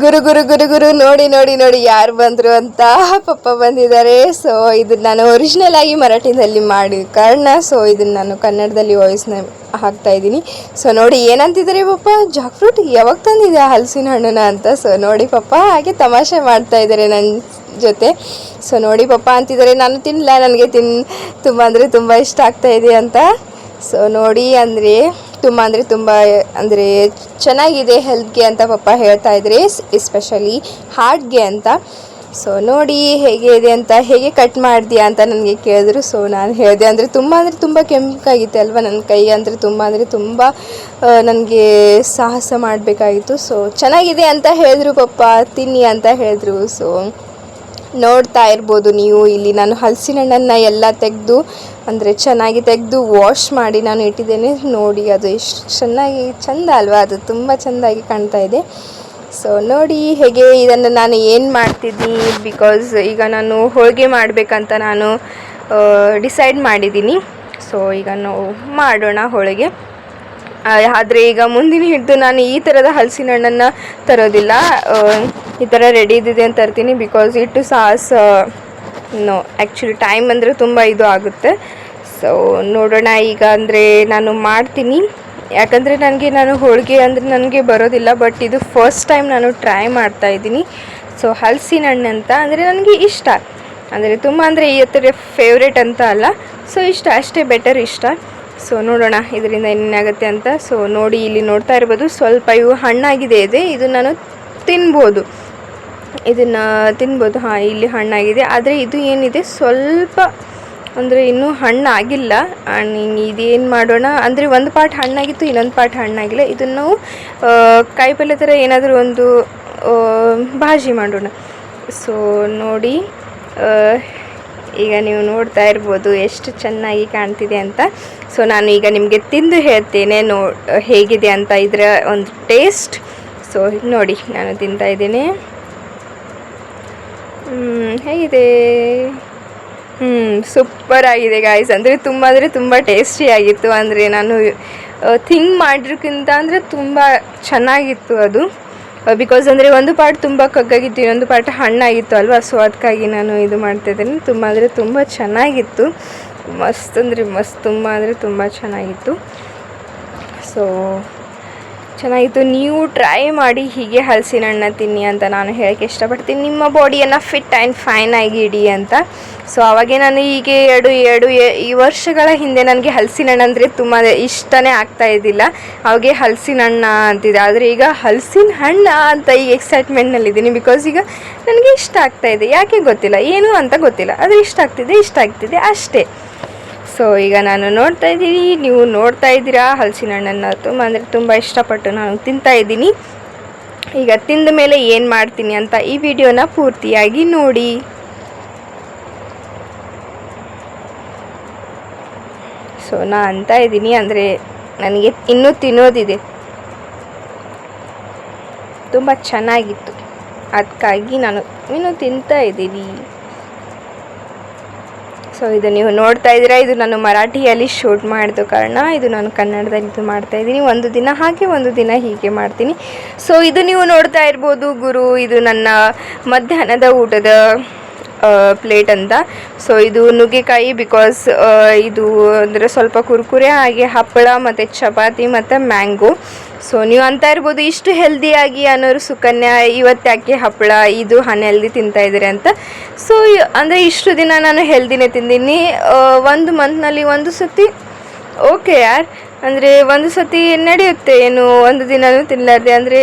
ಗುರು ಗುರು ಗುರು ಗುರು ನೋಡಿ ನೋಡಿ ನೋಡಿ ಯಾರು ಬಂದರು ಅಂತ. ಪಪ್ಪ ಬಂದಿದ್ದಾರೆ. ಸೊ ಇದನ್ನು ನಾನು ಒರಿಜಿನಲ್ ಆಗಿ ಮರಾಠಿದಲ್ಲಿ ಮಾಡಿ ಕಾರಣ, ಸೊ ಇದನ್ನು ನಾನು ಕನ್ನಡದಲ್ಲಿ ವಾಯ್ಸ್ನ ಹಾಕ್ತಾ ಇದ್ದೀನಿ. ಸೊ ನೋಡಿ ಏನಂತಿದ್ದಾರೆ ಪಪ್ಪ, ಜಾಕ್ ಫ್ರೂಟ್ ಯಾವಾಗ ತಂದಿದೆ ಹಲಸಿನ ಹಣ್ಣನ್ನ ಅಂತ. ಸೊ ನೋಡಿ ಪಪ್ಪ ಹಾಗೆ ತಮಾಷೆ ಮಾಡ್ತಾ ಇದ್ದಾರೆ ನನ್ನ ಜೊತೆ. ಸೊ ನೋಡಿ ಪಪ್ಪ ಅಂತಿದ್ದಾರೆ, ನಾನು ತಿನ್ನಲ್ಲ, ನನಗೆ ತುಂಬ ಅಂದರೆ ತುಂಬ ಇಷ್ಟ ಆಗ್ತಾ ಇದೆ ಅಂತ. ಸೊ ನೋಡಿ ತುಂಬ ಅಂದರೆ ಚೆನ್ನಾಗಿದೆ ಹೆಲ್ತ್ಗೆ ಅಂತ ಪಪ್ಪ ಹೇಳ್ತಾ ಇದ್ದಾರೆ, ಎಸ್ಪೆಷಲಿ ಹಾರ್ಟ್ಗೆ ಅಂತ. ಸೊ ನೋಡಿ ಹೇಗೆ ಇದೆ ಅಂತ, ಹೇಗೆ ಕಟ್ ಮಾಡಿದ್ಯಾ ಅಂತ ನನಗೆ ಕೇಳಿದ್ರು. ಸೊ ನಾನು ಹೇಳಿದೆ, ಅಂದರೆ ತುಂಬ ಕೆಂಪಾಗಿತ್ತು ಅಲ್ವಾ ನನ್ನ ಕೈ, ಅಂದರೆ ತುಂಬ ನನಗೆ ಸಾಹಸ ಮಾಡಬೇಕಾಗಿತ್ತು. ಸೊ ಚೆನ್ನಾಗಿದೆ ಅಂತ ಹೇಳಿದ್ರು ಪಪ್ಪ, ತಿನ್ನಿ ಅಂತ ಹೇಳಿದ್ರು. ಸೊ ನೋಡ್ತಾ ಇರ್ಬೋದು ನೀವು, ಇಲ್ಲಿ ನಾನು ಹಲಸಿನ ಹಣ್ಣನ್ನು ಎಲ್ಲ ತೆಗೆದು ಅಂದರೆ ಚೆನ್ನಾಗಿ ತೆಗೆದು ವಾಶ್ ಮಾಡಿ ನಾನು ಇಟ್ಟಿದ್ದೇನೆ. ನೋಡಿ ಅದು ಎಷ್ಟು ಚೆಂದ ಅಲ್ವಾ, ಅದು ತುಂಬ ಚೆಂದಾಗಿ ಕಾಣ್ತಾ ಇದೆ. ಸೊ ನೋಡಿ ಹೇಗೆ ಇದನ್ನು ನಾನು ಏನು ಮಾಡ್ತಿದ್ದೀನಿ, ಬಿಕಾಸ್ ಈಗ ನಾನು ಹೋಳಿಗೆ ಮಾಡಬೇಕಂತ ನಾನು ಡಿಸೈಡ್ ಮಾಡಿದ್ದೀನಿ. ಸೊ ಈಗ ನಾವು ಮಾಡೋಣ ಹೋಳಿಗೆ. ಆದರೆ ಈಗ ಮುಂದಿನ ಹಿಡಿದು ನಾನು ಈ ಥರದ ಹಲಸಿನ ಹಣ್ಣನ್ನು ತರೋದಿಲ್ಲ, ಈ ಥರ ರೆಡಿ ಇದ್ದಿದೆ ಅಂತ ತರ್ತೀನಿ. ಬಿಕಾಸ್ ಇಟ್ಟು ಸಾಸ್ ಆ್ಯಕ್ಚುಲಿ ಟೈಮ್ ಅಂದರೆ ತುಂಬ ಇದು ಆಗುತ್ತೆ. ಸೊ ನೋಡೋಣ ಈಗ, ಅಂದರೆ ನಾನು ಮಾಡ್ತೀನಿ. ಯಾಕಂದರೆ ನಾನು ಹೋಳಿಗೆ ಅಂದರೆ ನನಗೆ ಬರೋದಿಲ್ಲ, ಬಟ್ ಇದು ಫಸ್ಟ್ ಟೈಮ್ ನಾನು ಟ್ರೈ ಮಾಡ್ತಾಯಿದ್ದೀನಿ. ಸೊ ಹಲಸಿನ ಹಣ್ಣು ಅಂತ ಅಂದರೆ ನನಗೆ ಇಷ್ಟ, ಅಂದರೆ ತುಂಬ ಅಂದರೆ ಈ ಥರ ಫೇವ್ರೇಟ್ ಅಂತ ಅಲ್ಲ, ಸೊ ಇಷ್ಟ ಅಷ್ಟೇ, ಬೆಟರ್ ಇಷ್ಟ. ಸೊ ನೋಡೋಣ ಇದರಿಂದ ಏನೇನಾಗುತ್ತೆ ಅಂತ. ಸೊ ನೋಡಿ ಇಲ್ಲಿ ನೋಡ್ತಾ ಇರ್ಬೋದು, ಸ್ವಲ್ಪ ಇವು ಹಣ್ಣಾಗಿದೆ ಇದು ನಾನು ತಿನ್ಬೋದು, ಇದನ್ನು ತಿನ್ಬೋದು. ಹಾಂ, ಇಲ್ಲಿ ಹಣ್ಣಾಗಿದೆ, ಆದರೆ ಇದು ಏನಿದೆ ಸ್ವಲ್ಪ ಅಂದರೆ ಇನ್ನೂ ಹಣ್ಣಾಗಿಲ್ಲ. ಇದೇನು ಮಾಡೋಣ ಅಂದರೆ ಒಂದು ಪಾರ್ಟ್ ಹಣ್ಣಾಗಿತ್ತು, ಇನ್ನೊಂದು ಪಾರ್ಟ್ ಹಣ್ಣಾಗಿಲ್ಲ. ಇದನ್ನು ನಾವು ಕಾಯಿಪಲ್ಯ ಥರ ಏನಾದರೂ ಒಂದು ಭಾಜಿ ಮಾಡೋಣ. ಸೊ ನೋಡಿ ಈಗ ನೀವು ನೋಡ್ತಾ ಇರ್ಬೋದು ಎಷ್ಟು ಚೆನ್ನಾಗಿ ಕಾಣ್ತಿದೆ ಅಂತ. ಸೊ ನಾನು ಈಗ ನಿಮಗೆ ತಿಂದು ಹೇಳ್ತೇನೆ ಹೇಗಿದೆ ಅಂತ, ಇದರ ಒಂದು ಟೇಸ್ಟ್. ಸೊ ನೋಡಿ ನಾನು ತಿಂತಾ ಇದ್ದೇನೆ, ಹೇಗಿದೆ? ಸೂಪರ್ ಆಗಿದೆ ಗಾಯ್ಸ್, ಅಂದರೆ ತುಂಬ ಟೇಸ್ಟಿಯಾಗಿತ್ತು. ಅಂದರೆ ನಾನು ಥಿಂಕ್ ಮಾಡಿರೋಕ್ಕಿಂತ ಅಂದರೆ ತುಂಬ ಚೆನ್ನಾಗಿತ್ತು ಅದು. ಬಿಕಾಸ್ ಅಂದರೆ ಒಂದು ಪಾರ್ಟ್ ತುಂಬ ಕಗ್ಗಾಗಿತ್ತು, ಇನ್ನೊಂದು ಪಾರ್ಟ್ ಹಣ್ಣಾಗಿತ್ತು ಅಲ್ವಾ. ಸೊ ಅದಕ್ಕಾಗಿ ನಾನು ಇದು ಮಾಡ್ತಾಯಿದ್ದೀನಿ. ತುಂಬ ಚೆನ್ನಾಗಿತ್ತು, ಮಸ್ತ್ ಅಂದರೆ ಮಸ್ತ್, ತುಂಬ ಚೆನ್ನಾಗಿತ್ತು. ಸೊ ಚೆನ್ನಾಗಿತ್ತು. ನೀವು ಟ್ರೈ ಮಾಡಿ ಹೀಗೆ ಹಲಸಿನ ಹಣ್ಣು ತಿನ್ನಿ ಅಂತ ನಾನು ಹೇಳೋಕ್ಕೆ ಇಷ್ಟಪಡ್ತೀನಿ. ನಿಮ್ಮ ಬಾಡಿಯನ್ನು ಫಿಟ್ ಆ್ಯಂಡ್ ಫೈನ್ ಆಗಿ ಇಡಿ ಅಂತ. ಸೊ ಅವಾಗೆ ನಾನು ಹೀಗೆ ಈ ವರ್ಷಗಳ ಹಿಂದೆ ನನಗೆ ಹಲಸಿನ ಹಣ್ಣು ಅಂದರೆ ತುಂಬ ಇಷ್ಟನೇ ಆಗ್ತಾ ಇದ್ದಿಲ್ಲ. ಅವಾಗೆ ಹಲಸಿನ ಹಣ್ಣು ಅಂತಿದೆ, ಆದರೆ ಈಗ ಹಲಸಿನ ಹಣ್ಣು ಅಂತ ಈಗ ಎಕ್ಸೈಟ್ಮೆಂಟ್ನಲ್ಲಿದ್ದೀನಿ. ಬಿಕಾಸ್ ಈಗ ನನಗೆ ಇಷ್ಟ ಆಗ್ತಾಯಿದೆ, ಯಾಕೆ ಗೊತ್ತಿಲ್ಲ, ಏನು ಅಂತ ಗೊತ್ತಿಲ್ಲ, ಆದರೆ ಇಷ್ಟ ಆಗ್ತಿದೆ ಅಷ್ಟೇ. ಸೊ ಈಗ ನಾನು ನೋಡ್ತಾ ಇದ್ದೀನಿ, ನೀವು ನೋಡ್ತಾ ಇದ್ದೀರಾ ಹಲಸಿನ ಹಣ್ಣನ್ನು ತುಂಬ ಇಷ್ಟಪಟ್ಟು ನಾನು ತಿಂತಾ ಇದ್ದೀನಿ. ಈಗ ತಿಂದ ಮೇಲೆ ಏನು ಮಾಡ್ತೀನಿ ಅಂತ ಈ ವಿಡಿಯೋನ ಪೂರ್ತಿಯಾಗಿ ನೋಡಿ. ಸೊ ನಾನು ಅಂತ ಇದ್ದೀನಿ, ಅಂದರೆ ನನಗೆ ಇನ್ನೂ ತಿನ್ನೋದಿದೆ, ತುಂಬ ಚೆನ್ನಾಗಿತ್ತು, ಅದಕ್ಕಾಗಿ ನಾನು ಇನ್ನೂ ತಿಂತಾ ಇದ್ದೀನಿ. ಸೊ ಇದು ನೀವು ನೋಡ್ತಾ ಇದ್ದೀರಾ, ಇದು ನಾನು ಮರಾಠಿಯಲ್ಲಿ ಶೂಟ್ ಮಾಡಿದ ಕಾರಣ ಇದು ನಾನು ಕನ್ನಡದಲ್ಲಿ ಇದು ಮಾಡ್ತಾಯಿದ್ದೀನಿ. ಒಂದು ದಿನ ಹಾಗೆ ಒಂದು ದಿನ ಹೀಗೆ ಮಾಡ್ತೀನಿ. ಸೊ ಇದು ನೀವು ನೋಡ್ತಾ ಇರ್ಬೋದು ಗುರು, ಇದು ನನ್ನ ಮಧ್ಯಾಹ್ನದ ಊಟದ ಪ್ಲೇಟ್ ಅಂತ. ಸೊ ಇದು ನುಗ್ಗೆಕಾಯಿ, ಬಿಕಾಸ್ ಇದು ಅಂದರೆ ಸ್ವಲ್ಪ ಕುರ್ಕುರೆ, ಹಾಗೆ ಹಪ್ಪಳ ಮತ್ತು ಚಪಾತಿ ಮತ್ತು ಮ್ಯಾಂಗೋ. ಸೊ ನೀವು ಅಂತ ಇರ್ಬೋದು ಇಷ್ಟು ಹೆಲ್ದಿಯಾಗಿ ಅನ್ನೋರು ಸುಕನ್ಯಾ ಇವತ್ತು ಯಾಕೆ ಹಪ್ಪಳ ಇದು ಅನ್ಹೆಲ್ದಿ ತಿಂತಾಯಿದ್ದೀರಿ ಅಂತ. ಸೊ ಅಂದರೆ ಇಷ್ಟು ದಿನ ನಾನು ಹೆಲ್ದಿನೇ ತಿಂದೀನಿ. ಒಂದು ಮಂತ್ನಲ್ಲಿ ಒಂದು ಸತಿ ಓಕೆ ಯಾರ್, ಅಂದರೆ ಒಂದು ಸತಿ ನಡೆಯುತ್ತೆ, ಏನು ಒಂದು ದಿನವೂ ತಿನ್ನಲಾರ್ದೆ, ಅಂದರೆ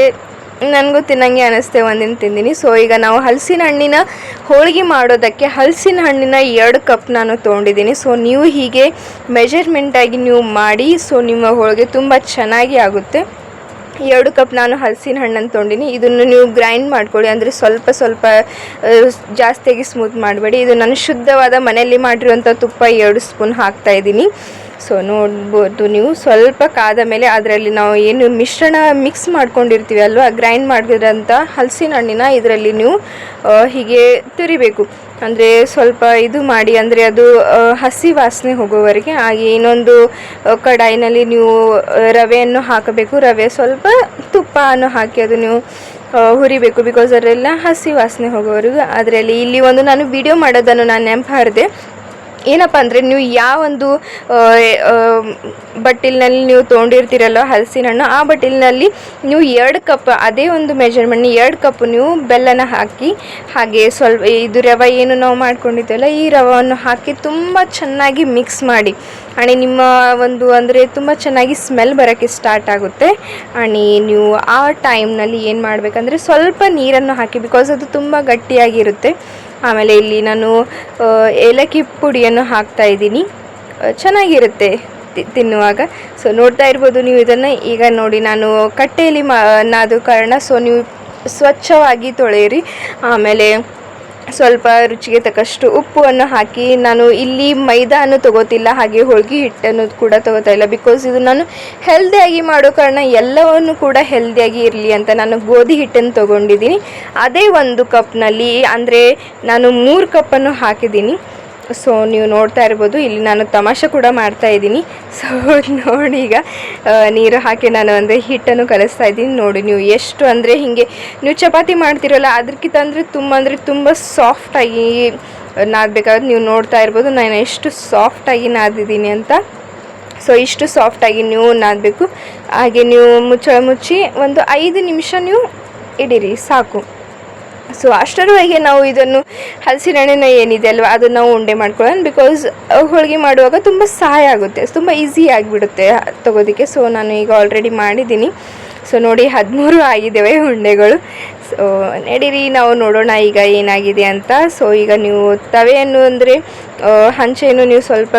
ನನಗೂ ತಿನ್ನಂಗೆ ಅನ್ನಿಸ್ತೆ ಒಂದಿನ ತಿಂದಿನಿ. ಸೊ ಈಗ ನಾವು ಹಲಸಿನ ಹಣ್ಣಿನ ಹೋಳಿಗೆ ಮಾಡೋದಕ್ಕೆ ಹಲಸಿನ ಹಣ್ಣಿನ 2 ಕಪ್ ನಾನು ತೊಗೊಂಡಿದ್ದೀನಿ. ಸೊ ನೀವು ಹೀಗೆ ಮೆಜರ್ಮೆಂಟಾಗಿ ನೀವು ಮಾಡಿ, ಸೊ ನಿಮ್ಮ ಹೋಳಿಗೆ ತುಂಬ ಚೆನ್ನಾಗಿ ಆಗುತ್ತೆ. 2 ಕಪ್ ನಾನು ಹಲಸಿನ ಹಣ್ಣನ್ನು ತೊಗೊಂಡಿನಿ. ಇದನ್ನು ನೀವು ಗ್ರೈಂಡ್ ಮಾಡ್ಕೊಳ್ಳಿ, ಅಂದರೆ ಸ್ವಲ್ಪ ಸ್ವಲ್ಪ ಜಾಸ್ತಿಯಾಗಿ ಸ್ಮೂತ್ ಮಾಡಬೇಡಿ. ಇದು ನಾನು ಶುದ್ಧವಾದ ಮನೆಯಲ್ಲಿ ಮಾಡಿರುವಂಥ ತುಪ್ಪ 2 ಸ್ಪೂನ್ ಹಾಕ್ತಾಯಿದ್ದೀನಿ. ಸೊ ನೋಡ್ಬೋದು ನೀವು, ಸ್ವಲ್ಪ ಕಾದ ಮೇಲೆ ಅದರಲ್ಲಿ ನಾವು ಏನು ಮಿಶ್ರಣ ಮಿಕ್ಸ್ ಮಾಡ್ಕೊಂಡಿರ್ತೀವಿ ಅಲ್ವಾ, ಗ್ರೈಂಡ್ ಮಾಡಿರೋಂಥ ಹಲಸಿನ ಹಣ್ಣಿನ ಇದರಲ್ಲಿ ನೀವು ಹೀಗೆ ತುರಿಬೇಕು. ಅಂದರೆ ಸ್ವಲ್ಪ ಇದು ಮಾಡಿ, ಅಂದರೆ ಅದು ಹಸಿ ವಾಸನೆ ಹೋಗೋವರೆಗೆ. ಹಾಗೆ ಇನ್ನೊಂದು ಕಡಾಯಿನಲ್ಲಿ ನೀವು ರವೆಯನ್ನು ಹಾಕಬೇಕು. ರವೆ ಸ್ವಲ್ಪ ತುಪ್ಪವನ್ನು ಹಾಕಿ ಅದು ನೀವು ಹುರಿಬೇಕು, ಬಿಕಾಸ್ ಅದರೆಲ್ಲ ಹಸಿ ವಾಸನೆ ಹೋಗೋವರೆಗೂ. ಅದರಲ್ಲಿ ಇಲ್ಲಿ ಒಂದು ನಾನು ವಿಡಿಯೋ ಮಾಡೋದನ್ನು ನಾನು ನೆನಪಾರ್ದೆ. ಏನಪ್ಪ ಅಂದರೆ, ನೀವು ಯಾವೊಂದು ಬಟ್ಟಲಿನಲ್ಲಿ ನೀವು ತೊಗೊಂಡಿರ್ತೀರಲ್ಲ ಹಲಸಿನ ಹಣ್ಣು, ಆ ಬಟ್ಟಲಿನಲ್ಲಿ ನೀವು 2 ಕಪ್, ಅದೇ ಒಂದು ಮೆಜರ್ಮೆಂಟ್ 2 ಕಪ್ ನೀವು ಬೆಲ್ಲನ ಹಾಕಿ, ಹಾಗೆ ಸ್ವಲ್ಪ ಇದು ರವೆ ಏನು ನಾವು ಮಾಡ್ಕೊಂಡಿದ್ದೇವಲ್ಲ ಈ ರವೆಯನ್ನು ಹಾಕಿ ತುಂಬ ಚೆನ್ನಾಗಿ ಮಿಕ್ಸ್ ಮಾಡಿ. ಆಣಿ ನಿಮ್ಮ ಒಂದು ಅಂದರೆ ತುಂಬ ಚೆನ್ನಾಗಿ ಸ್ಮೆಲ್ ಬರೋಕ್ಕೆ ಸ್ಟಾರ್ಟ್ ಆಗುತ್ತೆ. ಆಣಿ ನೀವು ಆ ಟೈಮ್ನಲ್ಲಿ ಏನು ಮಾಡಬೇಕಂದ್ರೆ ಸ್ವಲ್ಪ ನೀರನ್ನು ಹಾಕಿ, ಬಿಕಾಸ್ ಅದು ತುಂಬ ಗಟ್ಟಿಯಾಗಿರುತ್ತೆ. ಆಮೇಲೆ ಇಲ್ಲಿ ನಾನು ಏಲಕ್ಕಿ ಪುಡಿಯನ್ನು ಹಾಕ್ತಾಯಿದ್ದೀನಿ, ಚೆನ್ನಾಗಿರುತ್ತೆ ತಿನ್ನುವಾಗ. ಸೊ ನೋಡ್ತಾ ಇರ್ಬೋದು ನೀವು ಇದನ್ನು. ಈಗ ನೋಡಿ ನಾನು ಕಟ್ಟೆಯಲ್ಲಿ ನಾದ ಕಾರಣ, ಸೊ ನೀವು ಸ್ವಚ್ಛವಾಗಿ ತೊಳೆಯಿರಿ. ಆಮೇಲೆ ಸ್ವಲ್ಪ ರುಚಿಗೆ ತಕ್ಕಷ್ಟು ಉಪ್ಪನ್ನು ಹಾಕಿ, ನಾನು ಇಲ್ಲಿ ಮೈದಾನು ತೊಗೋತಿಲ್ಲ, ಹಾಗೆ ಹೋಳಿಗೆ ಹಿಟ್ಟನ್ನು ಕೂಡ ತೊಗೋತಾ ಇಲ್ಲ, ಬಿಕಾಸ್ ಇದು ನಾನು ಹೆಲ್ದಿಯಾಗಿ ಮಾಡೋ ಕಾರಣ ಎಲ್ಲವನ್ನು ಕೂಡ ಹೆಲ್ದಿಯಾಗಿ ಇರಲಿ ಅಂತ ನಾನು ಗೋಧಿ ಹಿಟ್ಟನ್ನು ತೊಗೊಂಡಿದ್ದೀನಿ. ಅದೇ 1 ಕಪ್ನಲ್ಲಿ ಅಂದರೆ ನಾನು 3 ಕಪ್ಪನ್ನು ಹಾಕಿದ್ದೀನಿ. ಸೊ ನೀವು ನೋಡ್ತಾ ಇರ್ಬೋದು, ಇಲ್ಲಿ ನಾನು ತಮಾಷೆ ಕೂಡ ಮಾಡ್ತಾಯಿದ್ದೀನಿ. ಸೊ ನೋಡಿ ಈಗ ನೀರು ಹಾಕಿ ನಾನು ಅಂದರೆ ಹಿಟ್ಟನ್ನು ಕಲಿಸ್ತಾ ಇದ್ದೀನಿ. ನೋಡಿ ನೀವು ಎಷ್ಟು ಅಂದರೆ ಹೀಗೆ ನೀವು ಚಪಾತಿ ಮಾಡ್ತಿರಲ್ಲ ಅದಕ್ಕಿಂತ ಅಂದರೆ ತುಂಬ ಸಾಫ್ಟಾಗಿ ನಾದಬೇಕಾದ್ರೆ ನೀವು ನೋಡ್ತಾ ಇರ್ಬೋದು ನಾನು ಎಷ್ಟು ಸಾಫ್ಟಾಗಿ ನಾದಿದ್ದೀನಿ ಅಂತ. ಸೊ ಇಷ್ಟು ಸಾಫ್ಟಾಗಿ ನೀವು ನಾದಬೇಕು. ಹಾಗೆ ನೀವು ಮುಚ್ಚಿ ಒಂದು 5 ನಿಮಿಷ ನೀವು ಇಡಿರಿ ಸಾಕು. ಸೊ ಅಷ್ಟರವರೆಗೆ ನಾವು ಇದನ್ನು ಹಲಸಿನ ಹಣ್ಣಿನ ಏನಿದೆ ಅಲ್ವಾ ಅದನ್ನು ನಾವು ಉಂಡೆ ಮಾಡ್ಕೊಳ್ಳೋಣ, ಬಿಕಾಸ್ ಹೋಳಿಗೆ ಮಾಡುವಾಗ ತುಂಬ ಸಹಾಯ ಆಗುತ್ತೆ, ತುಂಬ ಈಸಿ ಆಗಿಬಿಡುತ್ತೆ ತೊಗೋದಕ್ಕೆ. ಸೊ ನಾನು ಈಗ ಆಲ್ರೆಡಿ ಮಾಡಿದ್ದೀನಿ. ಸೊ ನೋಡಿ 13 ಆಗಿದ್ದಾವೆ ಉಂಡೆಗಳು. ಸೊ ನಡೀರಿ ನಾವು ನೋಡೋಣ ಈಗ ಏನಾಗಿದೆ ಅಂತ. ಸೊ ಈಗ ನೀವು ತವೆಯನ್ನು ಅಂದರೆ ಹಂಚೆಯನ್ನು ನೀವು ಸ್ವಲ್ಪ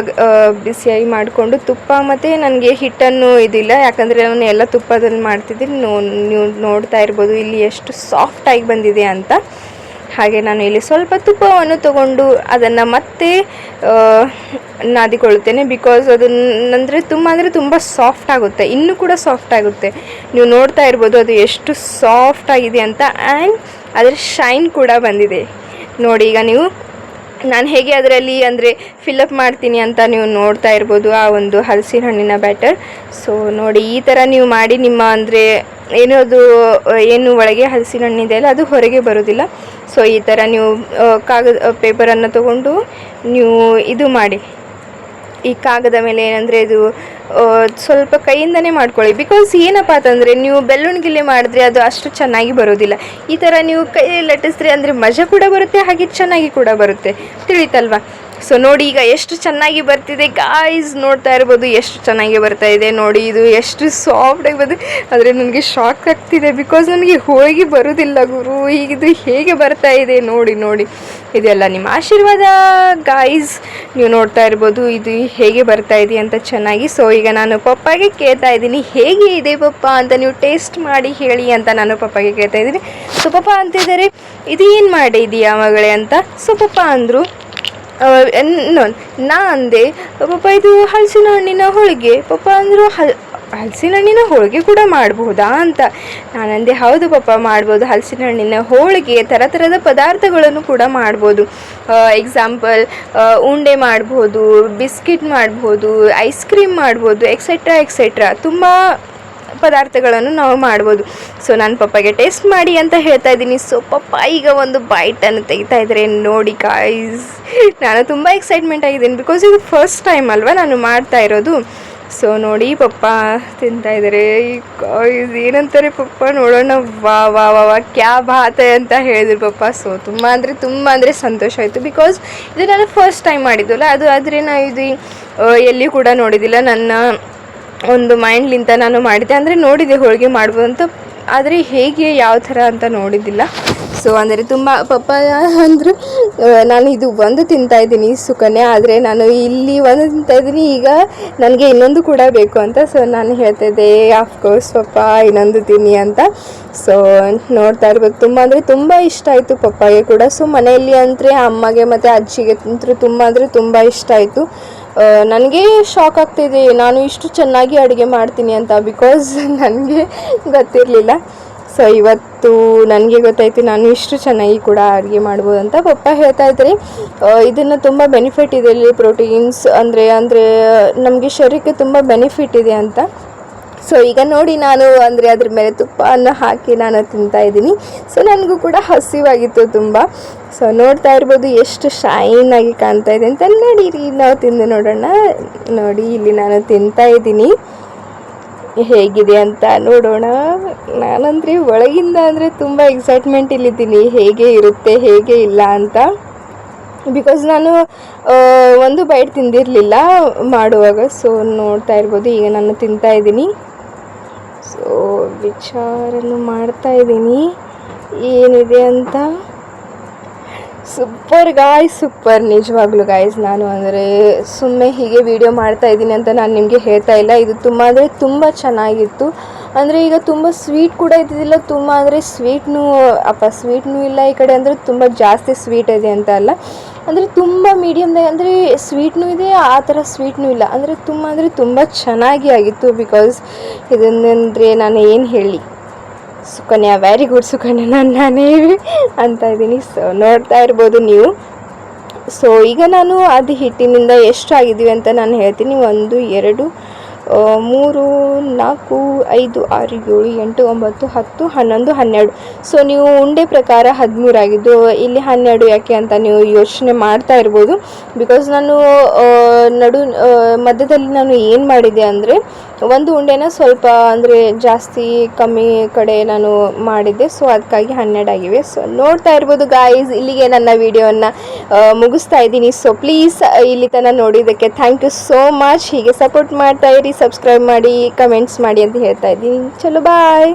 ಬಿಸಿಯಾಗಿ ಮಾಡಿಕೊಂಡು ತುಪ್ಪ ಮತ್ತು ನನಗೆ ಹಿಟ್ಟನ್ನು ಇದಿಲ್ಲ, ಯಾಕಂದರೆ ನಾನು ಎಲ್ಲ ತುಪ್ಪದಲ್ಲಿ ಮಾಡ್ತಿದ್ದೀನಿ. ನೀವು ನೋಡ್ತಾ ಇರ್ಬೋದು ಇಲ್ಲಿ ಎಷ್ಟು ಸಾಫ್ಟಾಗಿ ಬಂದಿದೆ ಅಂತ. ಹಾಗೆ ನಾನು ಇಲ್ಲಿ ಸ್ವಲ್ಪ ತುಪ್ಪವನ್ನು ತಗೊಂಡು ಅದನ್ನು ಮತ್ತೆ ನಾದಿಕೊಳ್ಳುತ್ತೇನೆ, ಬಿಕಾಸ್ ಅದನ್ನಂದರೆ ತುಂಬ ಸಾಫ್ಟ್ ಆಗುತ್ತೆ, ಇನ್ನೂ ಕೂಡ ಸಾಫ್ಟ್ ಆಗುತ್ತೆ. ನೀವು ನೋಡ್ತಾ ಇರ್ಬೋದು ಅದು ಎಷ್ಟು ಸಾಫ್ಟ್ ಆಗಿದೆ ಅಂತ. ಆ್ಯಂಡ್ ಅದರ ಶೈನ್ ಕೂಡ ಬಂದಿದೆ ನೋಡಿ. ಈಗ ನೀವು ನಾನು ಹೇಗೆ ಅದರಲ್ಲಿ ಅಂದರೆ ಫಿಲ್ಲಪ್ ಮಾಡ್ತೀನಿ ಅಂತ ನೀವು ನೋಡ್ತಾ ಇರ್ಬೋದು ಆ ಒಂದು ಹಲಸಿನ ಹಣ್ಣಿನ ಬ್ಯಾಟರ್. ಸೊ ನೋಡಿ ಈ ಥರ ನೀವು ಮಾಡಿ, ನಿಮ್ಮ ಅಂದರೆ ಏನದು ಏನು ಒಳಗೆ ಹಲಸಿನ ಹಣ್ಣಿದೆ ಅಲ್ಲ ಅದು ಹೊರಗೆ ಬರೋದಿಲ್ಲ. ಸೊ ಈ ಥರ ನೀವು ಕಾಗದ ಪೇಪರನ್ನು ತಗೊಂಡು ನೀವು ಇದು ಮಾಡಿ, ಈ ಕಾಗದ ಮೇಲೆ ಏನಂದರೆ ಇದು ಸ್ವಲ್ಪ ಕೈಯಿಂದನೇ ಮಾಡ್ಕೊಳ್ಳಿ. ಬಿಕಾಸ್ ಏನಪ್ಪ ಅಂತಂದರೆ ನೀವು ಬೆಳ್ಳುಣ್ಗಿಲೆ ಮಾಡಿದ್ರೆ ಅದು ಅಷ್ಟು ಚೆನ್ನಾಗಿ ಬರೋದಿಲ್ಲ. ಈ ಥರ ನೀವು ಕೈಯಲ್ಲಿ ಲಟ್ಟಿಸಿದ್ರೆ ಅಂದರೆ ಮಜಾ ಕೂಡ ಬರುತ್ತೆ, ಹಾಗೆ ಚೆನ್ನಾಗಿ ಕೂಡ ಬರುತ್ತೆ, ತಿಳಿತಲ್ವಾ? ಸೊ ನೋಡಿ ಈಗ ಎಷ್ಟು ಚೆನ್ನಾಗಿ ಬರ್ತಿದೆ ಗಾಯ್ಸ್, ನೋಡ್ತಾ ಇರ್ಬೋದು ಎಷ್ಟು ಚೆನ್ನಾಗಿ ಬರ್ತಾ ಇದೆ ನೋಡಿ. ಇದು ಎಷ್ಟು ಸಾಫ್ಟಾಗಿ ಬಂದಿದೆ, ಆದರೆ ನನಗೆ ಶಾಕ್ ಆಗ್ತಿದೆ, ಬಿಕಾಸ್ ನನಗೆ ಹೋಳಿಗೆ ಬರೋದಿಲ್ಲ ಗುರು. ಈಗಿದು ಹೇಗೆ ಬರ್ತಾ ಇದೆ ನೋಡಿ. ಇದೆಲ್ಲ ನಿಮ್ಮ ಆಶೀರ್ವಾದ ಗಾಯ್ಸ್. ನೀವು ನೋಡ್ತಾ ಇರ್ಬೋದು ಇದು ಹೇಗೆ ಬರ್ತಾ ಇದೆ ಅಂತ ಚೆನ್ನಾಗಿ. ಸೊ ಈಗ ನಾನು ಪಪ್ಪಾಗೆ ಕೇಳ್ತಾ ಇದ್ದೀನಿ ಹೇಗೆ ಇದೆ ಪಪ್ಪ ಅಂತ, ನೀವು ಟೇಸ್ಟ್ ಮಾಡಿ ಹೇಳಿ ಅಂತ ನಾನು ಪಪ್ಪಾಗೆ ಕೇಳ್ತಾ ಇದ್ದೀನಿ. ಸೊ ಪಪ್ಪ ಅಂತಿದ್ದಾರೆ ಇದು ಏನು ಮಾಡಿದೀಯಾ ಮಗಳೇ ಅಂತ. ಸೊ ಪಪ್ಪ ಅಂದರು, ನಾ ಅಂದೆ ಪಪ್ಪ ಇದು ಹಲಸಿನ ಹಣ್ಣಿನ ಹೋಳಿಗೆ. ಪಪ್ಪ ಅಂದರು ಹಲಸಿನ ಹಣ್ಣಿನ ಹೋಳಿಗೆ ಕೂಡ ಮಾಡಬಹುದಾ ಅಂತ. ನಾನಂದೆ ಹೌದು ಪಪ್ಪ ಮಾಡ್ಬೋದು, ಹಲಸಿನ ಹಣ್ಣಿನ ಹೋಳಿಗೆ ಥರ ಥರದ ಪದಾರ್ಥಗಳನ್ನು ಕೂಡ ಮಾಡ್ಬೋದು. ಎಕ್ಸಾಂಪಲ್ ಉಂಡೆ ಮಾಡ್ಬೋದು, ಬಿಸ್ಕಿಟ್ ಮಾಡ್ಬೋದು, ಐಸ್ ಕ್ರೀಮ್ ಮಾಡ್ಬೋದು, ಎಕ್ಸೆಟ್ರಾ ಎಕ್ಸೆಟ್ರಾ ತುಂಬ ಪದಾರ್ಥಗಳನ್ನು ನಾವು ಮಾಡ್ಬೋದು. ಸೊ ನಾನು ಪಪ್ಪಗೆ ಟೇಸ್ಟ್ ಮಾಡಿ ಅಂತ ಹೇಳ್ತಾ ಇದ್ದೀನಿ. ಸೊ ಪಪ್ಪ ಈಗ ಒಂದು ಬೈಟನ್ನು ತೆಗಿತಾ ಇದ್ದಾರೆ ನೋಡಿ ಗಾಯ್ಸ್. ನಾನು ತುಂಬ ಎಕ್ಸೈಟ್ಮೆಂಟ್ ಆಗಿದ್ದೀನಿ, ಬಿಕಾಸ್ ಇದು ಫಸ್ಟ್ ಟೈಮ್ ಅಲ್ವಾ ನಾನು ಮಾಡ್ತಾ ಇರೋದು. ಸೊ ನೋಡಿ ಪಪ್ಪ ತಿಂತಾ ಇದ್ದಾರೆ. ಗಾಯ್ಸ್ ಏನಂತಾರೆ ಪಪ್ಪ ನೋಡೋಣ. ವಾ ವಾ ವಾ ವಾ ಕ್ಯಾ ಬಾತ್ ಅಂತ ಹೇಳಿದ್ರು ಪಪ್ಪ. ಸೊ ತುಂಬ ಅಂದರೆ ಸಂತೋಷ ಆಯಿತು, ಬಿಕಾಸ್ ಇದು ನಾನು ಫಸ್ಟ್ ಟೈಮ್ ಮಾಡಿದ್ದಲ್ಲ. ಅದು ಆದರೆ ನಾನು ಇದು ಎಲ್ಲಿ ಕೂಡ ನೋಡಿದ್ದಿಲ್ಲ. ನನ್ನ ಒಂದು ಮೈಂಡ್ಲಿಂದ ನಾನು ಮಾಡಿದ್ದೆ, ಅಂದರೆ ನೋಡಿದೆ ಹೋಳಿಗೆ ಮಾಡ್ಬೋದು ಅಂತ, ಆದರೆ ಹೇಗೆ ಯಾವ ಥರ ಅಂತ ನೋಡಿದ್ದಿಲ್ಲ. ಸೊ ಅಂದರೆ ತುಂಬ ಪಪ್ಪ ಅಂದರು ನಾನು ಇದು ಒಂದು ತಿಂತಾಯಿದ್ದೀನಿ ಸುಕನ್ಯಾ, ಆದರೆ ನಾನು ಇಲ್ಲಿ ಒಂದು ತಿಂತಾಯಿದ್ದೀನಿ, ಈಗ ನನಗೆ ಇನ್ನೊಂದು ಕೂಡ ಬೇಕು ಅಂತ. ಸೊ ನಾನು ಹೇಳ್ತಾಯಿದ್ದೆ ಆಫ್ಕೋರ್ಸ್ ಪಪ್ಪ ಇನ್ನೊಂದು ತಿನ್ನಿ ಅಂತ. ಸೊ ನೋಡ್ತಾ ಇರ್ಬೇಕು, ತುಂಬ ಇಷ್ಟ ಆಯಿತು ಪಪ್ಪಗೆ ಕೂಡ. ಸೊ ಮನೆಯಲ್ಲಿ ಅಂದರೆ ಅಮ್ಮಗೆ ಮತ್ತು ಅಜ್ಜಿಗೆ ಅಂತೂ ತುಂಬ ಇಷ್ಟ ಆಯಿತು. ನನಗೆ ಶಾಕ್ ಆಗ್ತಿದೆ ನಾನು ಇಷ್ಟು ಚೆನ್ನಾಗಿ ಅಡುಗೆ ಮಾಡ್ತೀನಿ ಅಂತ, ಬಿಕಾಸ್ ನನಗೆ ಗೊತ್ತಿರಲಿಲ್ಲ. ಸೊ ಇವತ್ತು ನನಗೆ ಗೊತ್ತಾಯಿತು ನಾನು ಇಷ್ಟು ಚೆನ್ನಾಗಿ ಕೂಡ ಅಡುಗೆ ಮಾಡ್ಬೋದು ಅಂತ. ಪಪ್ಪ ಹೇಳ್ತಾ ಇದ್ದಾರೆ ಇದನ್ನು ತುಂಬ ಬೆನಿಫಿಟ್ ಇದೆ ಇಲ್ಲಿ, ಪ್ರೋಟೀನ್ಸ್ ಅಂದರೆ ನಮಗೆ ಶರೀರಕ್ಕೆ ತುಂಬ ಬೆನಿಫಿಟ್ ಇದೆ ಅಂತ. ಸೊ ಈಗ ನೋಡಿ ನಾನು ಅಂದರೆ ಅದ್ರ ಮೇಲೆ ತುಪ್ಪವನ್ನು ಹಾಕಿ ನಾನು ತಿಂತಾಯಿದ್ದೀನಿ. ಸೊ ನನಗೂ ಕೂಡ ಹಸಿವಾಗಿತ್ತು ತುಂಬ. ಸೊ ನೋಡ್ತಾ ಇರ್ಬೋದು ಎಷ್ಟು ಶೈನಾಗಿ ಕಾಣ್ತಾ ಇದೆ ಅಂತ. ನಡೀರಿ ನಾವು ತಿಂದು ನೋಡೋಣ. ನೋಡಿ ಇಲ್ಲಿ ನಾನು ತಿಂತಾಯಿದ್ದೀನಿ, ಹೇಗಿದೆ ಅಂತ ನೋಡೋಣ. ನಾನಂದರೆ ಒಳಗಿಂದ ಅಂದರೆ ತುಂಬ ಎಕ್ಸೈಟ್ಮೆಂಟ್ ಇಲ್ಲಿದ್ದೀನಿ, ಹೇಗೆ ಇರುತ್ತೆ ಹೇಗೆ ಇಲ್ಲ ಅಂತ. ಬಿಕಾಸ್ ನಾನು ಒಂದು ಬೈಟ್ ತಿಂದಿರಲಿಲ್ಲ ಮಾಡುವಾಗ. ಸೊ ನೋಡ್ತಾ ಇರ್ಬೋದು ಈಗ ನಾನು ತಿಂತಾಯಿದ್ದೀನಿ. ಸೊ ವಿಚಾರನು ಮಾಡ್ತಾಯಿದ್ದೀನಿ ಏನಿದೆ ಅಂತ. ಸೂಪರ್ ಗಾಯ್ಸ್, ಸೂಪರ್ ನಿಜವಾಗ್ಲೂ ಗಾಯ್ಸ್. ನಾನು ಅಂದರೆ ಸುಮ್ಮನೆ ಹೀಗೆ ವಿಡಿಯೋ ಮಾಡ್ತಾಯಿದ್ದೀನಿ ಅಂತ ನಾನು ನಿಮಗೆ ಹೇಳ್ತಾ ಇಲ್ಲ. ಇದು ತುಂಬ ಚೆನ್ನಾಗಿತ್ತು. ಅಂದರೆ ಈಗ ತುಂಬ ಸ್ವೀಟ್ ಕೂಡ ಇದ್ದಿದ್ದಿಲ್ಲ, ತುಂಬ ಅಂದರೆ ಸ್ವೀಟ್ನೂ ಇಲ್ಲ ಈ ಕಡೆ, ಅಂದರೆ ತುಂಬ ಜಾಸ್ತಿ ಸ್ವೀಟ್ ಇದೆ ಅಂತ ಅಲ್ಲ, ಅಂದರೆ ತುಂಬ ಮೀಡಿಯಮ್ದಾಗ, ಅಂದರೆ ಸ್ವೀಟ್ನೂ ಇದೆ ಆ ಥರ ಸ್ವೀಟ್ನೂ ಇಲ್ಲ, ಅಂದರೆ ತುಂಬ ಚೆನ್ನಾಗಿ ಆಗಿತ್ತು. ಬಿಕಾಸ್ ಇದನ್ನಂದರೆ ನಾನು ಏನು ಹೇಳಿ, ಸುಕನ್ಯಾ ವೆರಿ ಗುಡ್ ಸುಕನ್ಯಾ ನಾನೇ ಅಂತ ಇದ್ದೀನಿ. ಸೊ ನೋಡ್ತಾ ಇರ್ಬೋದು ನೀವು. ಸೊ ಈಗ ನಾನು ಅದು ಹಿಟ್ಟಿನಿಂದ ಎಷ್ಟು ಆಗಿದ್ದೀವಿ ಅಂತ ನಾನು ಹೇಳ್ತೀನಿ. 1 2 3 4 5 6 7 8 9 10 11 12. ಸೊ ನೀವು ಉಂಡೆ ಪ್ರಕಾರ 13 ಆಗಿದ್ದು, ಇಲ್ಲಿ 12 ಯಾಕೆ ಅಂತ ನೀವು ಯೋಚನೆ ಮಾಡ್ತಾ ಇರ್ಬೋದು. ಬಿಕಾಸ್ ನಾನು ಮಧ್ಯದಲ್ಲಿ ನಾನು ಏನು ಮಾಡಿದೆ ಅಂದರೆ ಒಂದು ಉಂಡೆನ ಸ್ವಲ್ಪ ಅಂದರೆ ಜಾಸ್ತಿ ಕಮ್ಮಿ ಕಡೆ ನಾನು ಮಾಡಿದ್ದೆ. ಸೊ ಅದಕ್ಕಾಗಿ 12 ಆಗಿವೆ. ಸೊ ನೋಡ್ತಾ ಇರ್ಬೋದು ಗಾಯ್ಸ್, ಇಲ್ಲಿಗೆ ನನ್ನ ವಿಡಿಯೋವನ್ನು ಮುಗಿಸ್ತಾ ಇದ್ದೀನಿ. ಸೊ ಪ್ಲೀಸ್ ಇಲ್ಲಿ ತನಕ ನೋಡಿದ್ದಕ್ಕೆ ಥ್ಯಾಂಕ್ ಯು ಸೋ ಮಚ್. ಹೀಗೆ ಸಪೋರ್ಟ್ ಮಾಡ್ತಾ ಇರಿ, ಸಬ್ಸ್ಕ್ರೈಬ್ ಮಾಡಿ, ಕಮೆಂಟ್ಸ್ ಮಾಡಿ ಅಂತ ಹೇಳ್ತಾ ಇದ್ದೀನಿ. ಚಲೋ ಬಾಯ್.